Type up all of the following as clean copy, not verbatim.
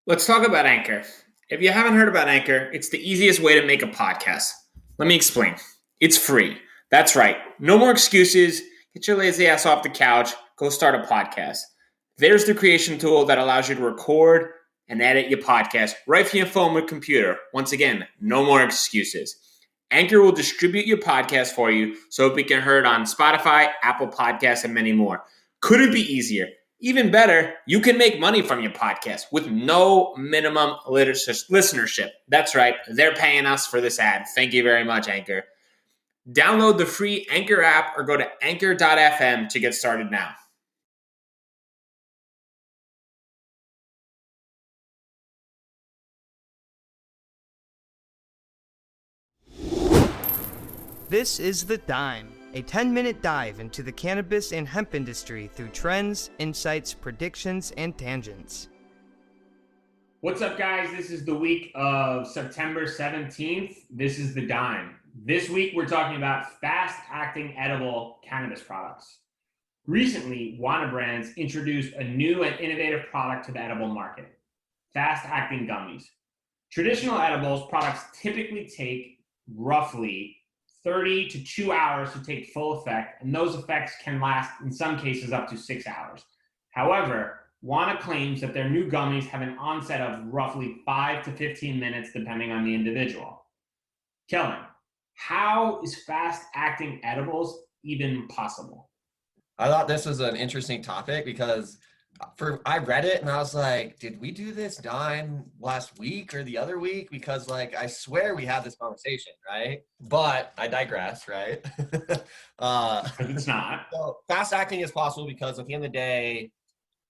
Let's talk about Anchor. If you haven't heard about Anchor, it's the easiest way to make a podcast. Let me explain. It's free. That's right. No more excuses. Get your lazy ass off the couch. Go start a podcast. There's the creation tool that allows you to record and edit your podcast right from your phone or computer. Once again, no more excuses. Anchor will distribute your podcast for you so it can be heard on Spotify, Apple Podcasts, and many more. Couldn't be easier. Even better, you can make money from your podcast with no minimum listenership. That's right, they're paying us for this ad. Thank you very much, Anchor. Download the free Anchor app or go to anchor.fm to get started now. This is The Dime, a 10-minute dive into the cannabis and hemp industry through trends, insights, predictions, and tangents. What's up, guys? This is the week of September 17th. This is The Dime. This week, we're talking about fast-acting edible cannabis products. Recently, WanaBrands introduced a new and innovative product to the edible market, fast-acting gummies. Traditional edibles products typically take roughly 30 to 2 hours to take full effect, and those effects can last, in some cases, up to 6 hours. However, Wana claims that their new gummies have an onset of roughly 5 to 15 minutes, depending on the individual. Kellan, how is fast-acting edibles even possible? I thought this was an interesting topic because I read it and I was like, did we do this dime last week or the other week? Because I swear we had this conversation, right? But I digress, right? It's not. So fast acting is possible because at the end of the day,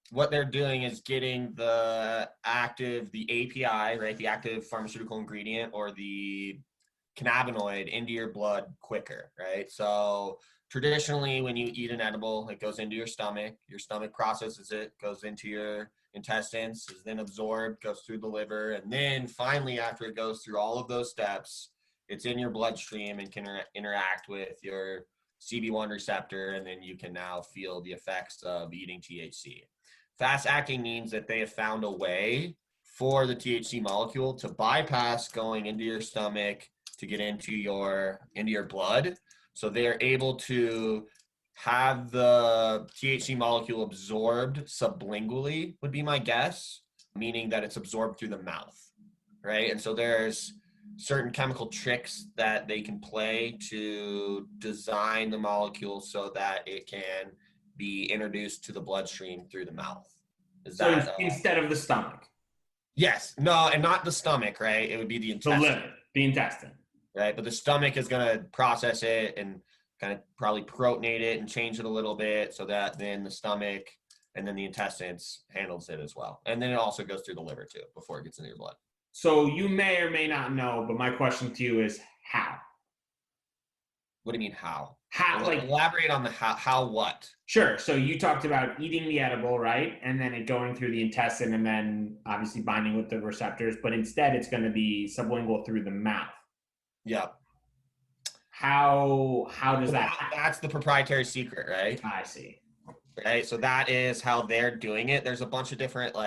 what they're doing is getting the API, right? The active pharmaceutical ingredient or the cannabinoid into your blood quicker, right? So traditionally, when you eat an edible, it goes into your stomach processes it, goes into your intestines, is then absorbed, goes through the liver, and then finally, after it goes through all of those steps, it's in your bloodstream and can interact with your CB1 receptor, and then you can now feel the effects of eating THC. Fast acting means that they have found a way for the THC molecule to bypass going into your stomach to get into your blood. So they're able to have the THC molecule absorbed sublingually, would be my guess, meaning that it's absorbed through the mouth, right? And so there's certain chemical tricks that they can play to design the molecule so that it can be introduced to the bloodstream through the mouth. Instead of the stomach? Yes. No, and not the stomach, right? It would be the intestine. The liver, the intestine. Right, but the stomach is going to process it and kind of probably protonate it and change it a little bit so that then the stomach and then the intestines handles it as well. And then it also goes through the liver too before it gets into your blood. So you may or may not know, but my question to you is how? What do you mean how? How? Elaborate on the how what? Sure. So you talked about eating the edible, right? And then it going through the intestine and then obviously binding with the receptors, but instead it's going to be sublingual through the mouth. Yeah. How does that happen? That's the proprietary secret, right? I see. Right. So that is how they're doing it. There's a bunch of different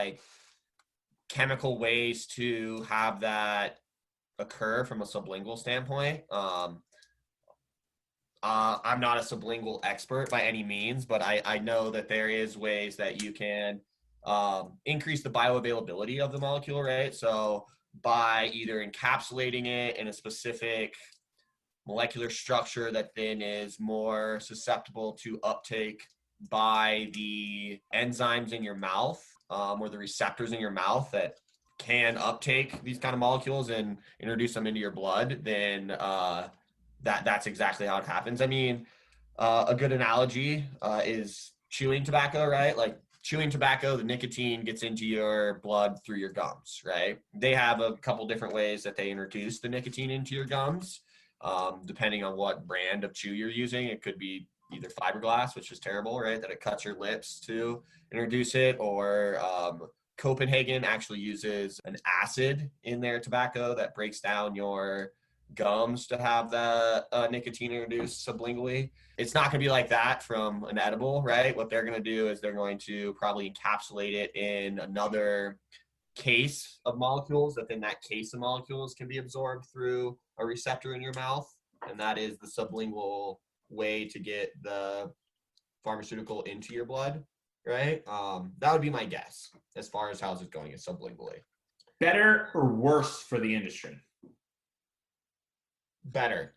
chemical ways to have that occur from a sublingual standpoint. I'm not a sublingual expert by any means, but I know that there is ways that you can increase the bioavailability of the molecule, right? So by either encapsulating it in a specific molecular structure that then is more susceptible to uptake by the enzymes in your mouth or the receptors in your mouth that can uptake these kind of molecules and introduce them into your blood, then that's exactly how it happens. I mean, a good analogy is chewing tobacco, right? Like chewing tobacco, the nicotine gets into your blood through your gums, right? They have a couple different ways that they introduce the nicotine into your gums, depending on what brand of chew you're using. It could be either fiberglass, which is terrible, right? That it cuts your lips to introduce it, or Copenhagen actually uses an acid in their tobacco that breaks down your gums to have the nicotine introduced sublingually. It's not going to be like that from an edible, right? What they're going to do is they're going to probably encapsulate it in another case of molecules, that then that case of molecules can be absorbed through a receptor in your mouth. And that is the sublingual way to get the pharmaceutical into your blood, right? That would be my guess as far as how's it going is sublingually. Better or worse for the industry? Better.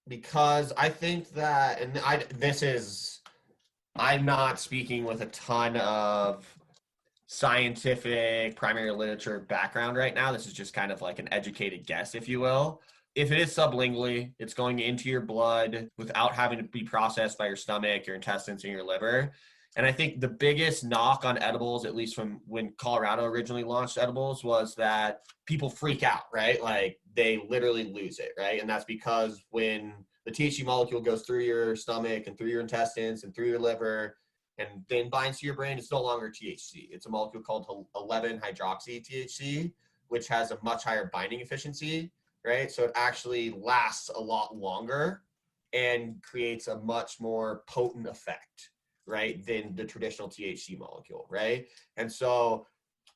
Because I think that, and I'm not speaking with a ton of scientific primary literature background right now. This is just kind of like an educated guess, if you will. If it is sublingually, it's going into your blood without having to be processed by your stomach, your intestines, and your liver. And I think the biggest knock on edibles, at least from when Colorado originally launched edibles, was that people freak out, right? Like they literally lose it, right? And that's because when the THC molecule goes through your stomach and through your intestines and through your liver and then binds to your brain, it's no longer THC. It's a molecule called 11-hydroxy THC, which has a much higher binding efficiency, right? So it actually lasts a lot longer and creates a much more potent effect, right, than the traditional THC molecule, right? And so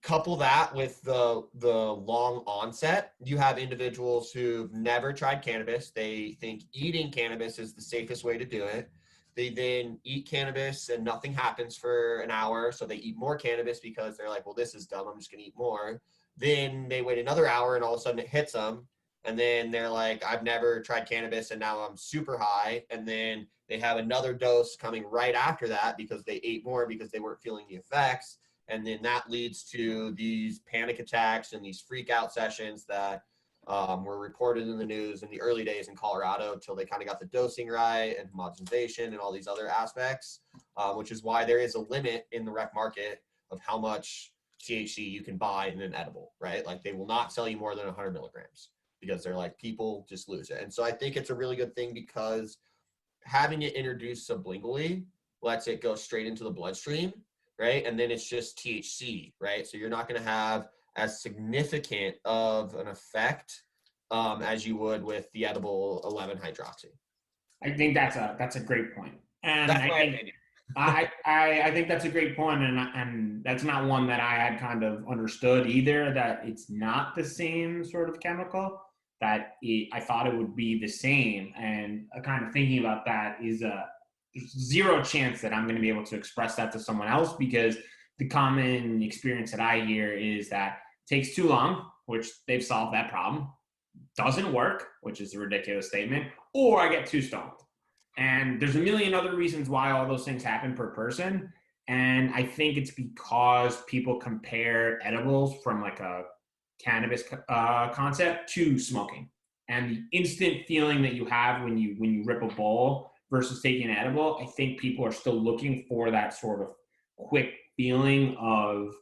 couple that with the long onset, you have individuals who've never tried cannabis. They think eating cannabis is the safest way to do it. They then eat cannabis and nothing happens for an hour, so they eat more cannabis because they're like, well, this is dumb, I'm just gonna eat more. Then they wait another hour and all of a sudden it hits them. And then they're like, I've never tried cannabis and now I'm super high. And then they have another dose coming right after that because they ate more because they weren't feeling the effects. And then that leads to these panic attacks and these freak out sessions that were reported in the news in the early days in Colorado until they kind of got the dosing right and homogenization and all these other aspects, which is why there is a limit in the rec market of how much THC you can buy in an edible, right? Like they will not sell you more than 100 milligrams because they're like, people just lose it. And so I think it's a really good thing because having it introduced sublingually lets it go straight into the bloodstream, right? And then it's just THC, right? So you're not going to have as significant of an effect as you would with the edible 11-hydroxy. I think that's a great point, and That's my opinion. I think that's a great point, and that's not one that I had kind of understood either. That it's not the same sort of chemical. I thought it would be the same, and kind of thinking about that is there's zero chance that I'm going to be able to express that to someone else because the common experience that I hear is that it takes too long, which they've solved that problem, doesn't work, which is a ridiculous statement, or I get too stoned. And there's a million other reasons why all those things happen per person. And I think it's because people compare edibles from like a cannabis concept to smoking. And the instant feeling that you have when you rip a bowl versus taking an edible, I think people are still looking for that sort of quick feeling of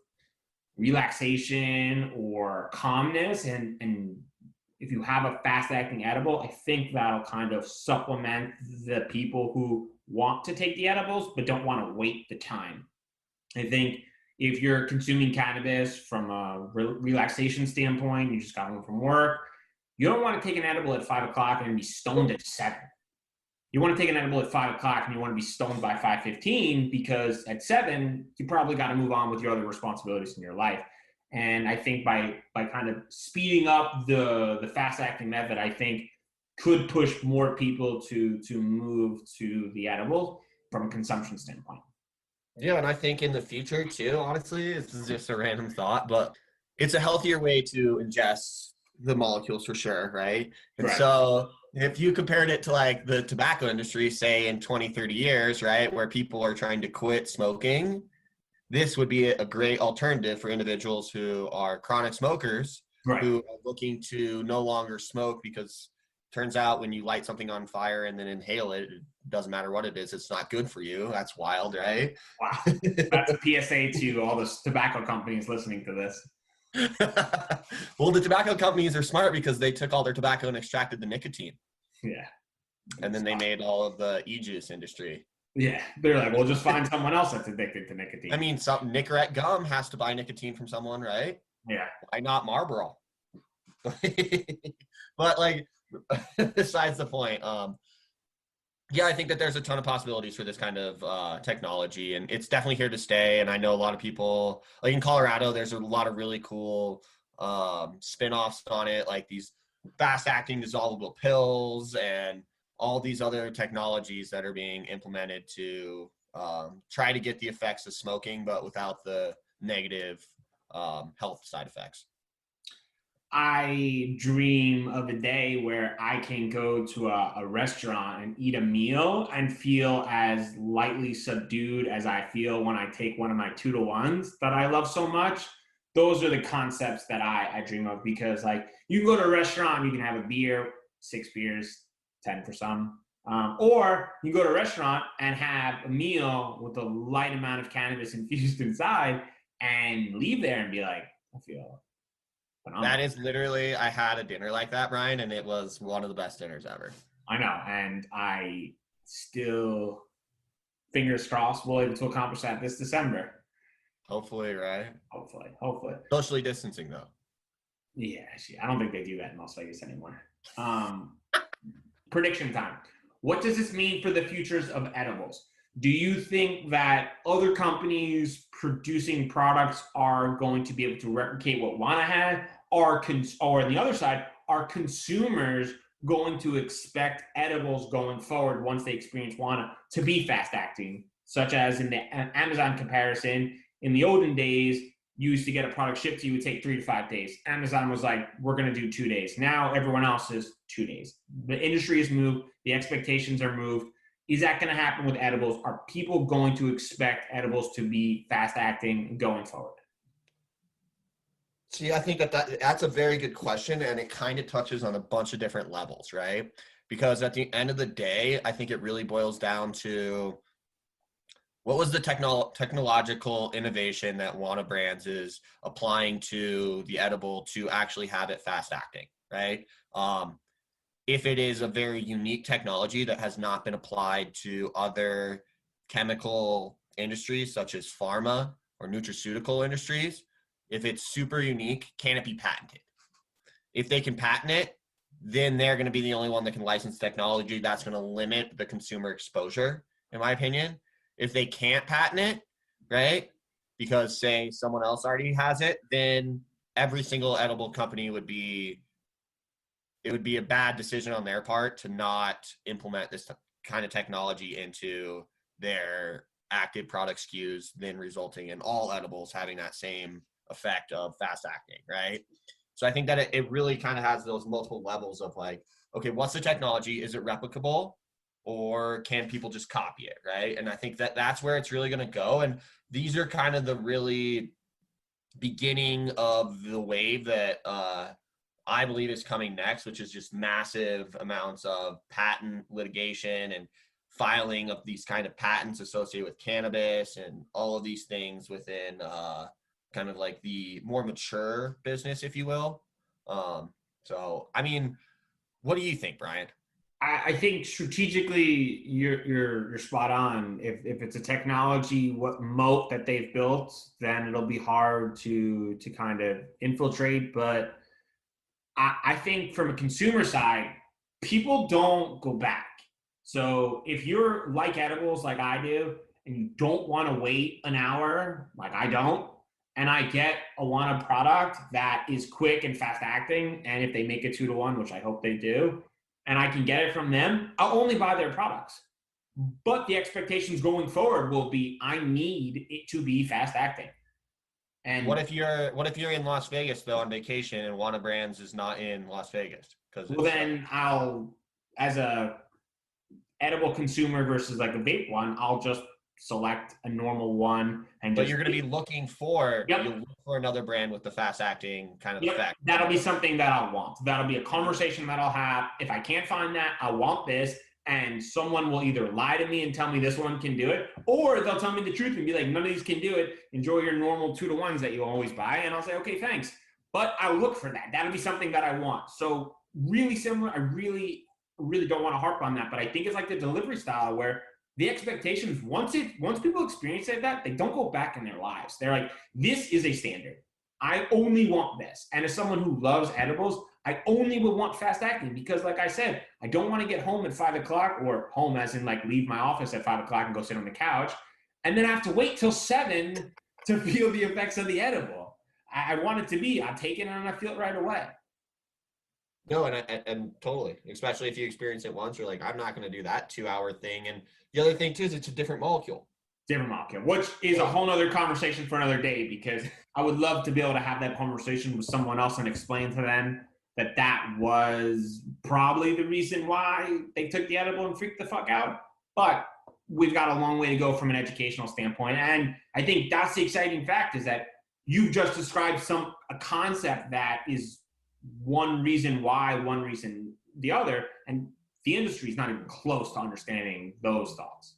relaxation or calmness. And if you have a fast-acting edible, I think that'll kind of supplement the people who want to take the edibles but don't want to wait the time. I think if you're consuming cannabis from a relaxation standpoint, you just got home from work, you don't want to take an edible at 5 o'clock and be stoned at 7. You want to take an edible at 5 o'clock and you want to be stoned by 5:15 because at 7, you probably got to move on with your other responsibilities in your life. And I think by kind of speeding up the fast-acting method, I think could push more people to move to the edible from a consumption standpoint. Yeah, and I think in the future too, honestly, this is just a random thought, but it's a healthier way to ingest the molecules for sure, right? And Right. so if you compared it to like the tobacco industry, say in 20, 30 years, right, where people are trying to quit smoking, this would be a great alternative for individuals who are chronic smokers, Right. who are looking to no longer smoke because turns out when you light something on fire and then inhale it, it doesn't matter what it is, it's not good for you. That's wild, right? Wow. That's a PSA to all the tobacco companies listening to this. Well, the tobacco companies are smart because they took all their tobacco and extracted the nicotine. Yeah. And then they made all of the e-juice industry. Yeah. They're like, well, just find someone else that's addicted to nicotine. I mean, some Nicorette gum has to buy nicotine from someone, right? Yeah. Why not Marlboro? But like, besides the point, Yeah, I think that there's a ton of possibilities for this kind of technology, and it's definitely here to stay. And I know a lot of people, like in Colorado, there's a lot of really cool spin-offs on it, like these fast-acting dissolvable pills and all these other technologies that are being implemented to try to get the effects of smoking, but without the negative health side effects. I dream of a day where I can go to a restaurant and eat a meal and feel as lightly subdued as I feel when I take one of my 2-to-1s that I love so much. Those are the concepts that I dream of, because like you can go to a restaurant, you can have a beer, 6 beers, 10 for some. Or you go to a restaurant and have a meal with a light amount of cannabis infused inside and leave there and be like, I feel That phenomenal. is literally, I had a dinner like that, Brian, and it was one of the best dinners ever. I know, and I still, fingers crossed, will able to accomplish that this December. Hopefully, right? Hopefully, hopefully. Socially distancing, though. Yeah, actually, I don't think they do that in Las Vegas anymore. Um, Prediction time. What does this mean for the futures of edibles? Do you think that other companies producing products are going to be able to replicate what Wana had? Or on the other side, are consumers going to expect edibles going forward once they experience Wana to be fast acting, such as in the Amazon comparison? In the olden days, you used to get a product shipped to you, it would take 3 to 5 days. Amazon was like, we're going to do 2 days. Now everyone else is 2 days. The industry has moved, the expectations are moved. Is that going to happen with edibles? Are people going to expect edibles to be fast acting going forward? See, I think that's a very good question, and it kind of touches on a bunch of different levels, right? Because at the end of the day, I think it really boils down to what was the technological innovation that WanaBrands is applying to the edible to actually have it fast acting, right? If it is a very unique technology that has not been applied to other chemical industries such as pharma or nutraceutical industries, if it's super unique, can it be patented? If they can patent it, then they're going to be the only one that can license technology. That's going to limit the consumer exposure, in my opinion. If they can't patent it, right, because say someone else already has it, then every single edible company would be, it would be a bad decision on their part to not implement this kind of technology into their active product SKUs, then resulting in all edibles having that same effect of fast acting, right? So I think that it really kind of has those multiple levels of like, okay, what's the technology? Is it replicable? Or can people just copy it, right? And I think that that's where it's really going to go. And these are kind of the really beginning of the wave that I believe is coming next, which is just massive amounts of patent litigation and filing of these kind of patents associated with cannabis and all of these things within kind of like the more mature business, if you will. So, I mean, what do you think, Brian? I think strategically you're spot on. If it's a technology what moat that they've built, then it'll be hard to kind of infiltrate. But I think from a consumer side, people don't go back. So if you're like edibles like I do, and you don't want to wait an hour, like I don't, and I get a Wana product that is quick and fast acting, and if they make it 2-to-1, which I hope they do, and I can get it from them, I'll only buy their products. But the expectations going forward will be I need it to be fast acting. What And if you're in Las Vegas though on vacation and WanaBrands is not in Las Vegas because well, it's then I'll, as a edible consumer versus like a vape one, I'll just select a normal one and but just you're going to be looking for, you'll yep, look for another brand with the fast acting kind of yep. effect. That'll be something that I'll want. That'll be a conversation that I'll have. If I can't find that, I want this. And someone will either lie to me and tell me this one can do it, or they'll tell me the truth and be like, none of these can do it. Enjoy your normal 2-to-1s that you always buy. And I'll say, okay, thanks. But I'll look for that. That'll be something that I want. So really similar. I really don't want to harp on that, but I think it's like the delivery style where the expectations, once people experience that, they don't go back in their lives. They're like, this is a standard. I only want this. And as someone who loves edibles, I only would want fast acting because, like I said, I don't want to get home at 5 o'clock, or home as in like leave my office at 5 o'clock and go sit on the couch, and then I have to wait till 7 to feel the effects of the edible. I want it to be, I take it and I feel it right away. No, and totally, especially if you experience it once, you're like, I'm not going to do that 2-hour thing. And the other thing too is it's a different molecule. Different molecule, which is a whole nother conversation for another day, because I would love to be able to have that conversation with someone else and explain to them that that was probably the reason why they took the edible and freaked the fuck out. But we've got a long way to go from an educational standpoint. And I think that's the exciting fact, is that you've just described a concept that is one reason why, one reason the other, and the industry is not even close to understanding those thoughts.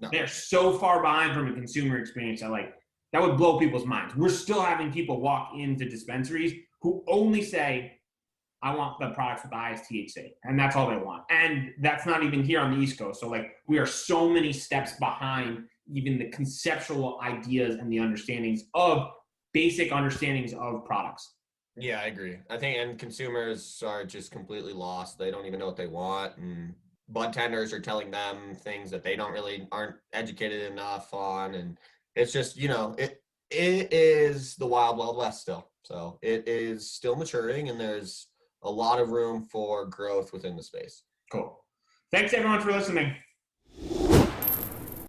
No. They're so far behind from a consumer experience that that would blow people's minds. We're still having people walk into dispensaries who only say, I want the products with the highest THC, and that's all they want. And that's not even here on the East Coast. So we are so many steps behind even the conceptual ideas and the understandings of basic understandings of products. Yeah, I agree. I think, and consumers are just completely lost. They don't even know what they want. And bud tenders are telling them things that they aren't educated enough on. And it's just, it is the wild, wild west still. So it is still maturing, and there's a lot of room for growth within the space. Cool. Thanks everyone for listening.